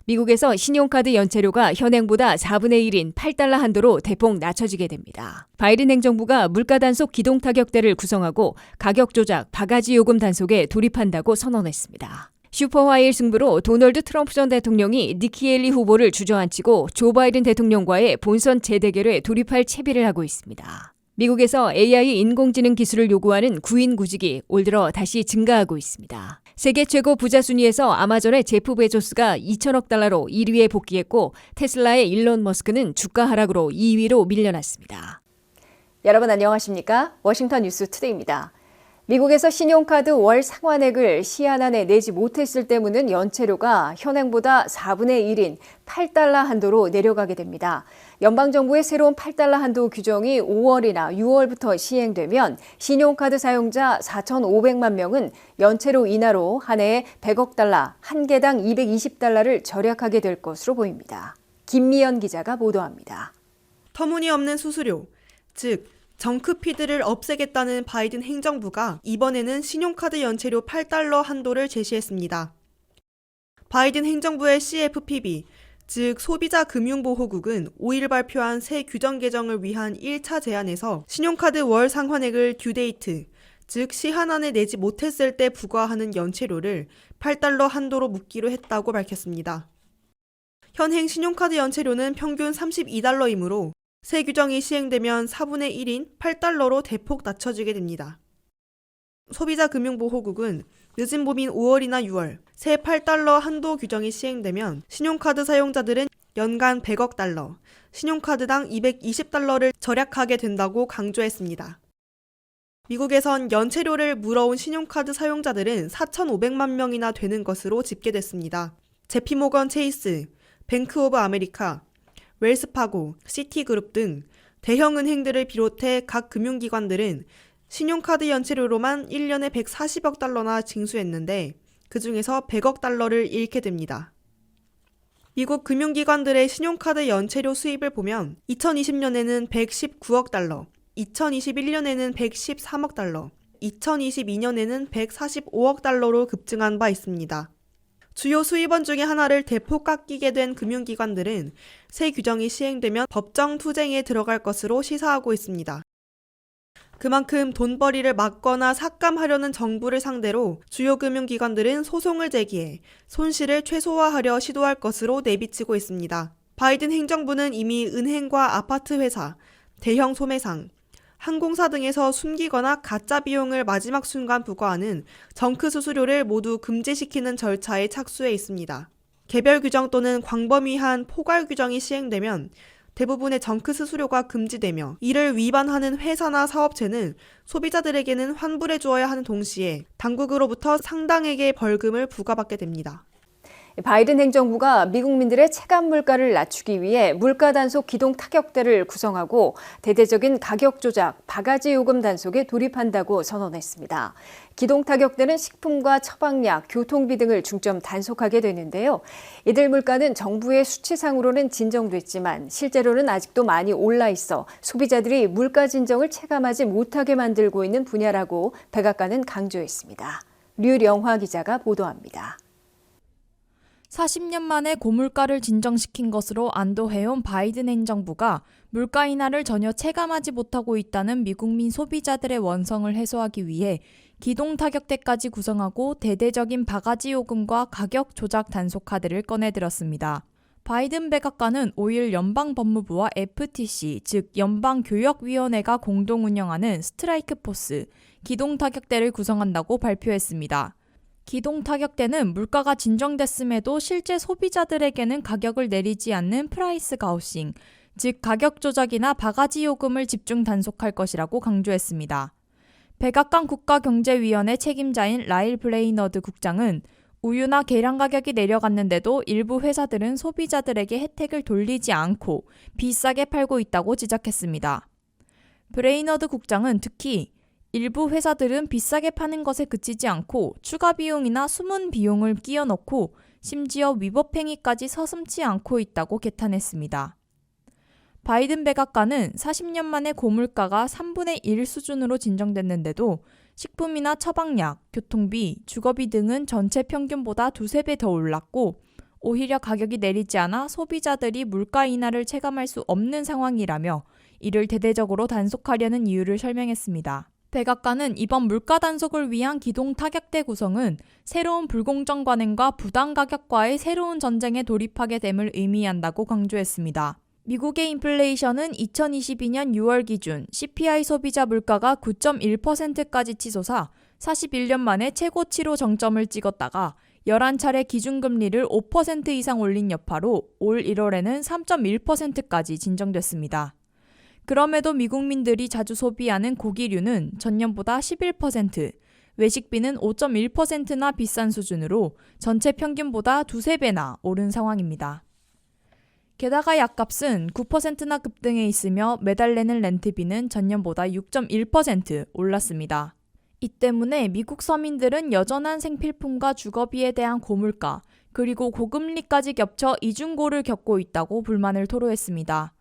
미국에서 신용카드 연체료가 현행보다 4분의 1인 8달러 한도로 대폭 낮춰지게 됩니다. 바이든 행정부가 물가 단속 기동 타격대를 구성하고 가격 조작, 바가지 요금 단속에 돌입한다고 선언했습니다. 슈퍼화일 승부로 도널드 트럼프 전 대통령이 니키 헤일리 후보를 주저앉히고 조 바이든 대통령과의 본선 재대결에 돌입할 채비를 하고 있습니다. 미국에서 AI 인공지능 기술을 요구하는 구인 구직이 올 들어 다시 증가하고 있습니다. 세계 최고 부자 순위에서 아마존의 제프 베조스가 2천억 달러로 1위에 복귀했고 테슬라의 일론 머스크는 주가 하락으로 2위로 밀려났습니다. 여러분 안녕하십니까? 워싱턴 뉴스 투데이입니다. 미국에서 신용카드 월 상환액을 시한 안에 내지 못했을 때 무는 연체료가 현행보다 4분의 1인 8달러 한도로 내려가게 됩니다. 연방정부의 새로운 8달러 한도 규정이 5월이나 6월부터 시행되면 신용카드 사용자 4,500만 명은 연체료 인하로 한 해에 100억 달러, 한 개당 220달러를 절약하게 될 것으로 보입니다. 김미연 기자가 보도합니다. 터무니없는 수수료, 즉 정크피드를 없애겠다는 바이든 행정부가 이번에는 신용카드 연체료 8달러 한도를 제시했습니다. 바이든 행정부의 CFPB, 즉 소비자 금융보호국은 5일 발표한 새 규정 개정을 위한 1차 제안에서 신용카드 월 상환액을 듀데이트, 즉 시한 안에 내지 못했을 때 부과하는 연체료를 8달러 한도로 묶기로 했다고 밝혔습니다. 현행 신용카드 연체료는 평균 32달러이므로 새 규정이 시행되면 4분의 1인 8달러로 대폭 낮춰지게 됩니다. 소비자금융보호국은 늦은 봄인 5월이나 6월 새 8달러 한도 규정이 시행되면 신용카드 사용자들은 연간 100억 달러, 신용카드당 220달러를 절약하게 된다고 강조했습니다. 미국에선 연체료를 물어온 신용카드 사용자들은 4,500만 명이나 되는 것으로 집계됐습니다. 제피모건 체이스, 뱅크 오브 아메리카, 웰스파고, 시티그룹 등 대형 은행들을 비롯해 각 금융기관들은 신용카드 연체료로만 1년에 140억 달러나 징수했는데 그중에서 100억 달러를 잃게 됩니다. 미국 금융기관들의 신용카드 연체료 수입을 보면 2020년에는 119억 달러, 2021년에는 113억 달러, 2022년에는 145억 달러로 급증한 바 있습니다. 주요 수입원 중에 하나를 대폭 깎이게 된 금융기관들은 새 규정이 시행되면 법정 투쟁에 들어갈 것으로 시사하고 있습니다. 그만큼 돈벌이를 막거나 삭감하려는 정부를 상대로 주요 금융기관들은 소송을 제기해 손실을 최소화하려 시도할 것으로 내비치고 있습니다. 바이든 행정부는 이미 은행과 아파트 회사, 대형 소매상, 항공사 등에서 숨기거나 가짜 비용을 마지막 순간 부과하는 정크 수수료를 모두 금지시키는 절차에 착수해 있습니다. 개별 규정 또는 광범위한 포괄 규정이 시행되면 대부분의 정크 수수료가 금지되며 이를 위반하는 회사나 사업체는 소비자들에게는 환불해 주어야 하는 동시에 당국으로부터 상당액의 벌금을 부과받게 됩니다. 바이든 행정부가 미국민들의 체감 물가를 낮추기 위해 물가 단속 기동 타격대를 구성하고 대대적인 가격 조작, 바가지 요금 단속에 돌입한다고 선언했습니다. 기동 타격대는 식품과 처방약, 교통비 등을 중점 단속하게 되는데요. 이들 물가는 정부의 수치상으로는 진정됐지만 실제로는 아직도 많이 올라 있어 소비자들이 물가 진정을 체감하지 못하게 만들고 있는 분야라고 백악관은 강조했습니다. 류영화 기자가 보도합니다. 40년 만에 고물가를 진정시킨 것으로 안도해온 바이든 행정부가 물가 인하를 전혀 체감하지 못하고 있다는 미국민 소비자들의 원성을 해소하기 위해 기동 타격대까지 구성하고 대대적인 바가지 요금과 가격 조작 단속 카드를 꺼내들었습니다. 바이든 백악관은 5일 연방법무부와 FTC, 즉 연방교역위원회가 공동 운영하는 스트라이크 포스, 기동 타격대를 구성한다고 발표했습니다. 기동 타격대는 물가가 진정됐음에도 실제 소비자들에게는 가격을 내리지 않는 프라이스 가우싱, 즉 가격 조작이나 바가지 요금을 집중 단속할 것이라고 강조했습니다. 백악관 국가경제위원회 책임자인 라일 블레이너드 국장은 우유나 계란 가격이 내려갔는데도 일부 회사들은 소비자들에게 혜택을 돌리지 않고 비싸게 팔고 있다고 지적했습니다. 브레이너드 국장은 특히 일부 회사들은 비싸게 파는 것에 그치지 않고 추가 비용이나 숨은 비용을 끼워 넣고 심지어 위법행위까지 서슴지 않고 있다고 개탄했습니다. 바이든 백악관은 40년 만에 고물가가 3분의 1 수준으로 진정됐는데도 식품이나 처방약, 교통비, 주거비 등은 전체 평균보다 2~3배 더 올랐고 오히려 가격이 내리지 않아 소비자들이 물가 인하를 체감할 수 없는 상황이라며 이를 대대적으로 단속하려는 이유를 설명했습니다. 백악관은 이번 물가 단속을 위한 기동 타격대 구성은 새로운 불공정 관행과 부당 가격과의 새로운 전쟁에 돌입하게 됨을 의미한다고 강조했습니다. 미국의 인플레이션은 2022년 6월 기준 CPI 소비자 물가가 9.1%까지 치솟아 41년 만에 최고치로 정점을 찍었다가 11차례 기준금리를 5% 이상 올린 여파로 올 1월에는 3.1%까지 진정됐습니다. 그럼에도 미국민들이 자주 소비하는 고기류는 전년보다 11%, 외식비는 5.1%나 비싼 수준으로 전체 평균보다 2~3배나 오른 상황입니다. 게다가 약값은 9%나 급등해 있으며 매달 내는 렌트비는 전년보다 6.1% 올랐습니다. 이 때문에 미국 서민들은 여전한 생필품과 주거비에 대한 고물가, 그리고 고금리까지 겹쳐 이중고를 겪고 있다고 불만을 토로했습니다.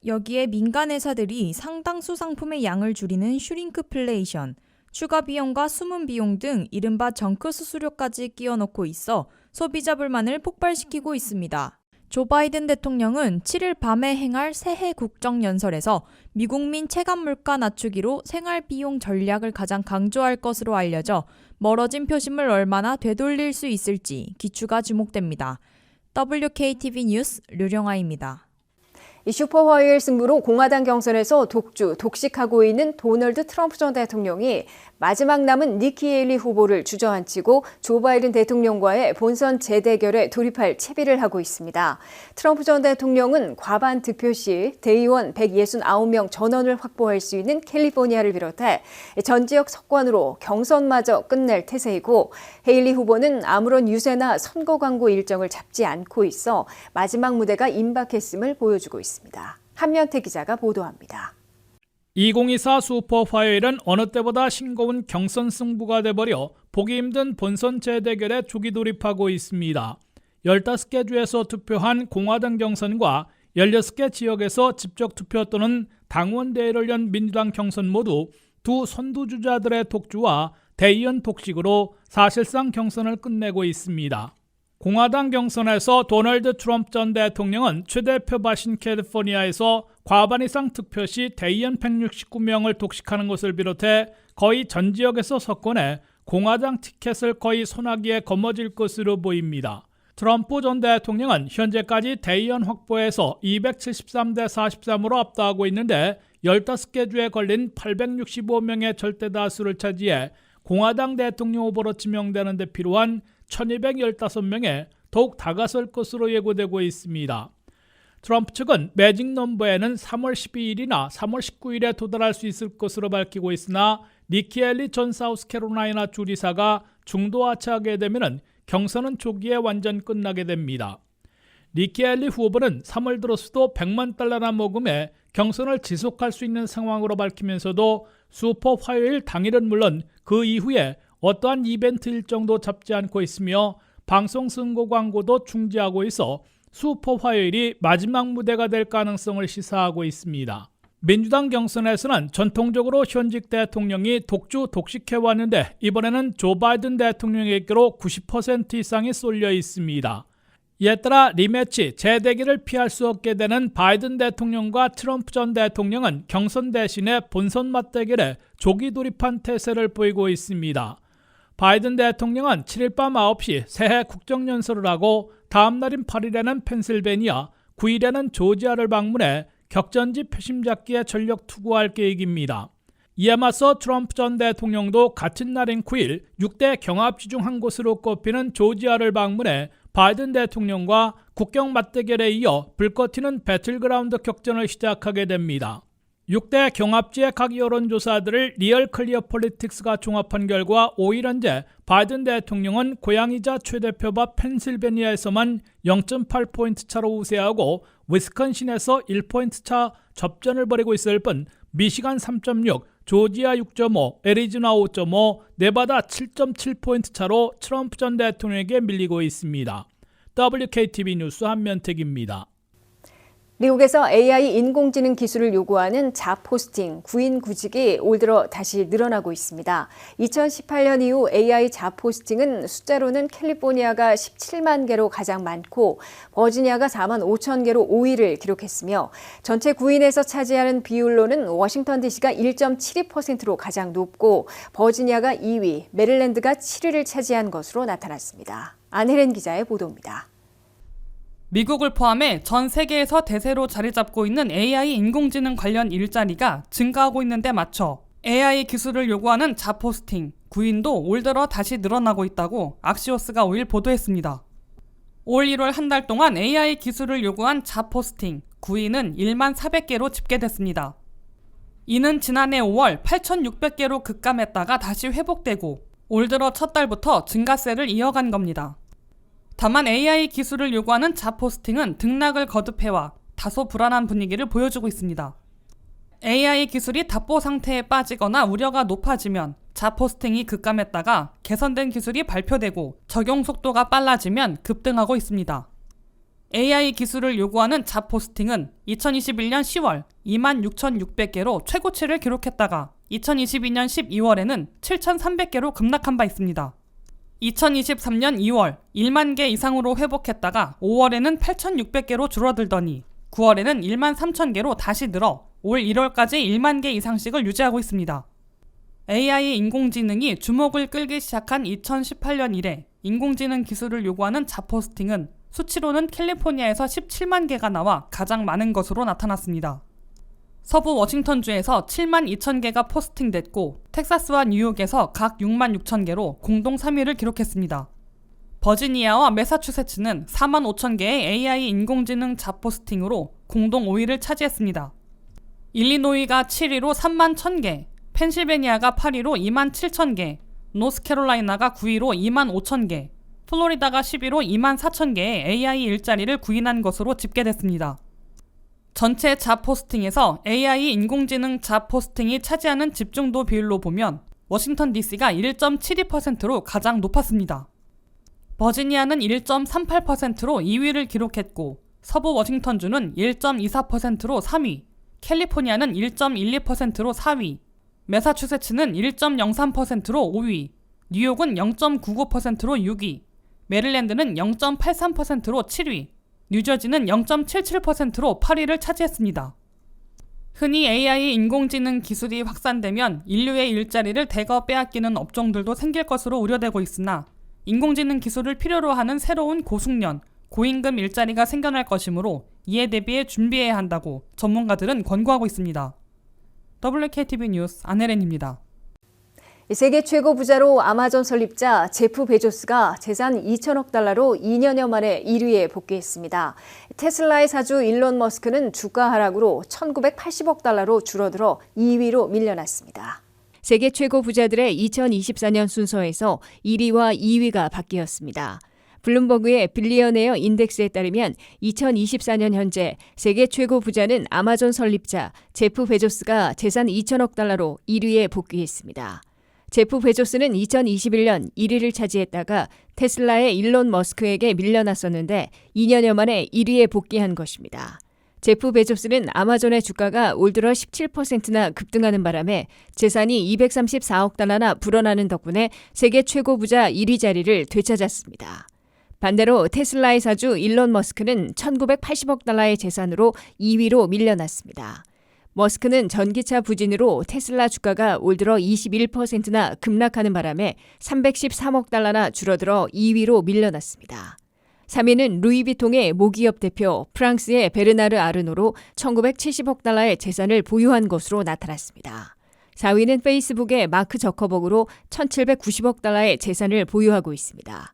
여기에 민간 회사들이 상당수 상품의 양을 줄이는 슈링크플레이션, 추가 비용과 숨은 비용 등 이른바 정크 수수료까지 끼워 넣고 있어 소비자 불만을 폭발시키고 있습니다. 조 바이든 대통령은 7일 밤에 행할 새해 국정연설에서 미국민 체감 물가 낮추기로 생활비용 전략을 가장 강조할 것으로 알려져 멀어진 표심을 얼마나 되돌릴 수 있을지 기추가 주목됩니다. WKTV 뉴스 류령아입니다. 이 슈퍼 화요일 승부로 공화당 경선에서 독식하고 있는 도널드 트럼프 전 대통령이 마지막 남은 니키 헤일리 후보를 주저앉히고 조 바이든 대통령과의 본선 재대결에 돌입할 채비를 하고 있습니다. 트럼프 전 대통령은 과반 득표 시 대의원 169명 전원을 확보할 수 있는 캘리포니아를 비롯해 전 지역 석관으로 경선마저 끝낼 태세이고 헤일리 후보는 아무런 유세나 선거 광고 일정을 잡지 않고 있어 마지막 무대가 임박했음을 보여주고 있습니다. 한면태 기자가 보도합니다. 2024 슈퍼 화요일은 어느 때보다 싱거운 경선 승부가 돼버려 보기 힘든 본선 재대결에 조기 돌입하고 있습니다. 15개 주에서 투표한 공화당 경선과 16개 지역에서 직접 투표 또는 당원 대회를 연 민주당 경선 모두 두 선두주자들의 독주와 대의원 독식으로 사실상 경선을 끝내고 있습니다. 공화당 경선에서 도널드 트럼프 전 대통령은 최대 표밭인 캘리포니아에서 과반 이상 득표 시 대의원 169명을 독식하는 것을 비롯해 거의 전 지역에서 석권해 공화당 티켓을 거의 손아귀에 거머쥘 것으로 보입니다. 트럼프 전 대통령은 현재까지 대의원 확보에서 273대 43으로 앞서가고 있는데 15개 주에 걸린 865명의 절대 다수를 차지해 공화당 대통령 후보로 지명되는 데 필요한 1215명에 더욱 다가설 것으로 예고되고 있습니다. 트럼프 측은 매직 넘버에는 3월 12일이나 3월 19일에 도달할 수 있을 것으로 밝히고 있으나 니키 헤일리 전 사우스캐롤라이나 주지사가 중도 하차하게 되면 경선은 초기에 완전 끝나게 됩니다. 니키 헤일리 후보는 3월 들어서도 $100만 모금에 경선을 지속할 수 있는 상황으로 밝히면서도 슈퍼 화요일 당일은 물론 그 이후에 어떠한 이벤트 일정도 잡지 않고 있으며 방송 선거 광고도 중지하고 있어 슈퍼 화요일이 마지막 무대가 될 가능성을 시사하고 있습니다. 민주당 경선에서는 전통적으로 현직 대통령이 독식해왔는데 이번에는 조 바이든 대통령에게로 90% 이상이 쏠려 있습니다. 이에 따라 리매치, 재대결을 피할 수 없게 되는 바이든 대통령과 트럼프 전 대통령은 경선 대신에 본선 맞대결에 조기 돌입한 태세를 보이고 있습니다. 바이든 대통령은 7일 밤 9시 새해 국정연설을 하고 다음 날인 8일에는 펜실베니아, 9일에는 조지아를 방문해 격전지 표심 잡기에 전력 투구할 계획입니다. 이에 맞서 트럼프 전 대통령도 같은 날인 9일 6대 경합지 중 한 곳으로 꼽히는 조지아를 방문해 바이든 대통령과 국경 맞대결에 이어 불꽃 튀는 배틀그라운드 격전을 시작하게 됩니다. 6대 경합지의 각 여론조사들을 리얼 클리어 폴리틱스가 종합한 결과 5일 현재 바이든 대통령은 고향이자 최대 표밭 펜실베니아에서만 0.8포인트 차로 우세하고 위스콘신에서 1포인트 차 접전을 벌이고 있을 뿐 미시간 3.6, 조지아 6.5, 애리조나 5.5, 네바다 7.7포인트 차로 트럼프 전 대통령에게 밀리고 있습니다. WKTV 뉴스 한면택입니다. 미국에서 AI 인공지능 기술을 요구하는 자포스팅, 구인구직이 올 들어 다시 늘어나고 있습니다. 2018년 이후 AI 자포스팅은 숫자로는 캘리포니아가 17만 개로 가장 많고 버지니아가 4만 5천 개로 5위를 기록했으며 전체 구인에서 차지하는 비율로는 워싱턴 DC가 1.72%로 가장 높고 버지니아가 2위, 메릴랜드가 7위를 차지한 것으로 나타났습니다. 안혜린 기자의 보도입니다. 미국을 포함해 전 세계에서 대세로 자리 잡고 있는 AI 인공지능 관련 일자리가 증가하고 있는 데 맞춰 AI 기술을 요구하는 자포스팅, 구인도 올 들어 다시 늘어나고 있다고 악시오스가 5일 보도했습니다. 올 1월 한 달 동안 AI 기술을 요구한 자포스팅, 구인은 1만 400개로 집계됐습니다. 이는 지난해 5월 8,600개로 급감했다가 다시 회복되고 올 들어 첫 달부터 증가세를 이어간 겁니다. 다만 AI 기술을 요구하는 자포스팅은 등락을 거듭해와 다소 불안한 분위기를 보여주고 있습니다. AI 기술이 답보 상태에 빠지거나 우려가 높아지면 자포스팅이 급감했다가 개선된 기술이 발표되고 적용 속도가 빨라지면 급등하고 있습니다. AI 기술을 요구하는 자포스팅은 2021년 10월 26,600개로 최고치를 기록했다가 2022년 12월에는 7,300개로 급락한 바 있습니다. 2023년 2월 1만 개 이상으로 회복했다가 5월에는 8,600개로 줄어들더니 9월에는 1만 3천 개로 다시 늘어 올 1월까지 1만 개 이상씩을 유지하고 있습니다. AI 인공지능이 주목을 끌기 시작한 2018년 이래 인공지능 기술을 요구하는 자포스팅은 수치로는 캘리포니아에서 17만 개가 나와 가장 많은 것으로 나타났습니다. 서부 워싱턴주에서 7만 2천 개가 포스팅됐고 텍사스와 뉴욕에서 각 6만 6천 개로 공동 3위를 기록했습니다. 버지니아와 매사추세츠는 4만 5천 개의 AI 인공지능 자포스팅으로 공동 5위를 차지했습니다. 일리노이가 7위로 3만 1천 개, 펜실베니아가 8위로 2만 7천 개, 노스캐롤라이나가 9위로 2만 5천 개, 플로리다가 10위로 2만 4천 개의 AI 일자리를 구인한 것으로 집계됐습니다. 전체 자포스팅에서 AI 인공지능 자포스팅이 차지하는 집중도 비율로 보면 워싱턴 DC가 1.72%로 가장 높았습니다. 버지니아는 1.38%로 2위를 기록했고 서부 워싱턴주는 1.24%로 3위, 캘리포니아는 1.12%로 4위, 매사추세츠는 1.03%로 5위, 뉴욕은 0.99%로 6위, 메릴랜드는 0.83%로 7위, 뉴저지는 0.77%로 8위를 차지했습니다. 흔히 AI 인공지능 기술이 확산되면 인류의 일자리를 대거 빼앗기는 업종들도 생길 것으로 우려되고 있으나 인공지능 기술을 필요로 하는 새로운 고숙련, 고임금 일자리가 생겨날 것이므로 이에 대비해 준비해야 한다고 전문가들은 권고하고 있습니다. WKTV 뉴스 안혜린입니다. 세계 최고 부자로 아마존 설립자 제프 베조스가 재산 2천억 달러로 2년여 만에 1위에 복귀했습니다. 테슬라의 사주 일론 머스크는 주가 하락으로 1,980억 달러로 줄어들어 2위로 밀려났습니다. 세계 최고 부자들의 2024년 순서에서 1위와 2위가 바뀌었습니다. 블룸버그의 빌리어네어 인덱스에 따르면 2024년 현재 세계 최고 부자는 아마존 설립자 제프 베조스가 재산 2천억 달러로 1위에 복귀했습니다. 제프 베조스는 2021년 1위를 차지했다가 테슬라의 일론 머스크에게 밀려났었는데 2년여 만에 1위에 복귀한 것입니다. 제프 베조스는 아마존의 주가가 올 들어 17%나 급등하는 바람에 재산이 234억 달러나 불어나는 덕분에 세계 최고 부자 1위 자리를 되찾았습니다. 반대로 테슬라의 사주 일론 머스크는 1,980억 달러의 재산으로 2위로 밀려났습니다. 머스크는 전기차 부진으로 테슬라 주가가 올 들어 21%나 급락하는 바람에 313억 달러나 줄어들어 2위로 밀려났습니다. 3위는 루이비통의 모기업 대표 프랑스의 베르나르 아르노로 1,970억 달러의 재산을 보유한 것으로 나타났습니다. 4위는 페이스북의 마크 저커버그로 1,790억 달러의 재산을 보유하고 있습니다.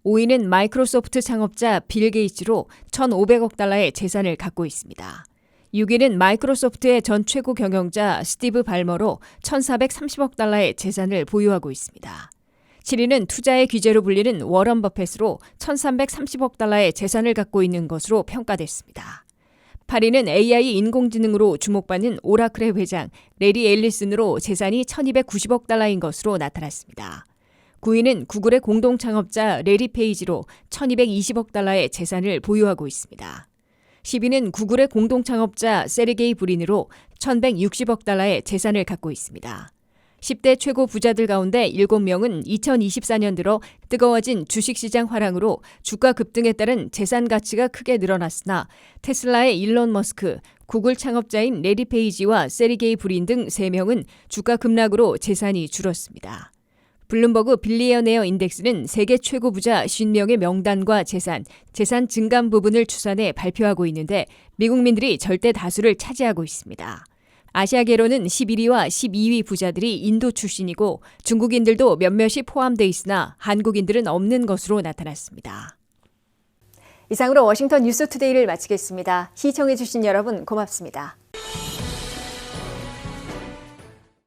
5위는 마이크로소프트 창업자 빌 게이츠로 1,500억 달러의 재산을 갖고 있습니다. 6위는 마이크로소프트의 전 최고 경영자 스티브 발머로 1,430억 달러의 재산을 보유하고 있습니다. 7위는 투자의 귀재로 불리는 워런 버펫으로 1,330억 달러의 재산을 갖고 있는 것으로 평가됐습니다. 8위는 AI 인공지능으로 주목받는 오라클의 회장 레리 앨리슨으로 재산이 1290억 달러인 것으로 나타났습니다. 9위는 구글의 공동 창업자 레리 페이지로 1220억 달러의 재산을 보유하고 있습니다. 10위는 구글의 공동 창업자 세르게이 브린으로 1160억 달러의 재산을 갖고 있습니다. 10대 최고 부자들 가운데 7명은 2024년 들어 뜨거워진 주식시장 화랑으로 주가 급등에 따른 재산 가치가 크게 늘어났으나 테슬라의 일론 머스크, 구글 창업자인 레리 페이지와 세르게이 브린 등 3명은 주가 급락으로 재산이 줄었습니다. 블룸버그 빌리어네어 인덱스는 세계 최고 부자 50명의 명단과 재산 증감 부분을 추산해 발표하고 있는데 미국민들이 절대 다수를 차지하고 있습니다. 아시아계로는 11위와 12위 부자들이 인도 출신이고 중국인들도 몇몇이 포함돼 있으나 한국인들은 없는 것으로 나타났습니다. 이상으로 워싱턴 뉴스투데이를 마치겠습니다. 시청해주신 여러분 고맙습니다.